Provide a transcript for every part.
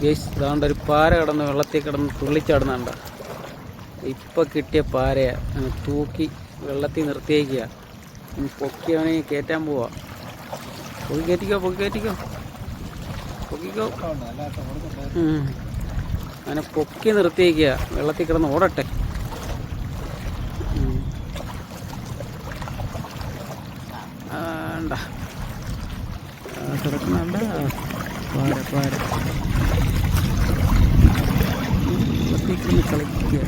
Guys അതുകൊണ്ട് ഒരു പാര കിടന്ന് വെള്ളത്തിൽ കിടന്ന് തുള്ളിച്ചാടുന്നുണ്ട്. ഇപ്പം കിട്ടിയ പാരയാ തൂക്കി വെള്ളത്തിൽ നിർത്തിയേക്കുക. പൊക്കി അവനെ കയറ്റാൻ പോവാ. പൊക്കി കയറ്റിക്കോ അങ്ങനെ പൊക്കി നിർത്തിയേക്കുക. വെള്ളത്തിൽ കിടന്ന് ഓടട്ടെ. വേണ്ട കിടക്കുന്നുണ്ട പാര വെള്ളത്തിൽ കിടന്ന് കളിക്കുക.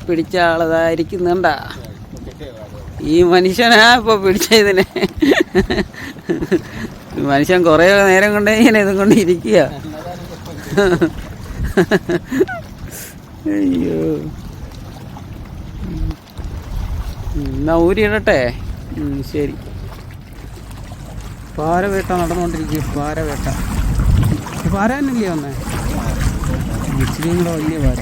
പിടിച്ച ആളതായിരിക്കുന്നുണ്ട. ഈ മനുഷ്യനാ ഇപ്പൊ പിടിച്ചതിനെ. മനുഷ്യൻ കുറേ നേരം കൊണ്ട് ഇങ്ങനെ ഇതും കൊണ്ട് ഇരിക്കുക. അയ്യോ, എന്നാ ഊരിയിടട്ടെ. ശരി. പാരവേട്ട നടന്നുകൊണ്ടിരിക്കുക. പാര തന്നെയല്ലേ വന്നേ? ഇച്ചിരിയും കൂടെ വലിയ പാര.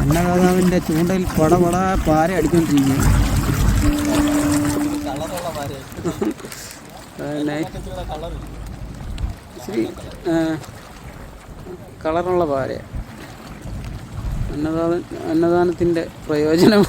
അന്നദാതാവിൻ്റെ ചൂണ്ടയിൽ പടപട പാര അടിക്കൊണ്ടിരിക്കുക. ഇച്ചിരി കളറുള്ള പാര. അന്നദാനത്തിൻ്റെ പ്രയോജനം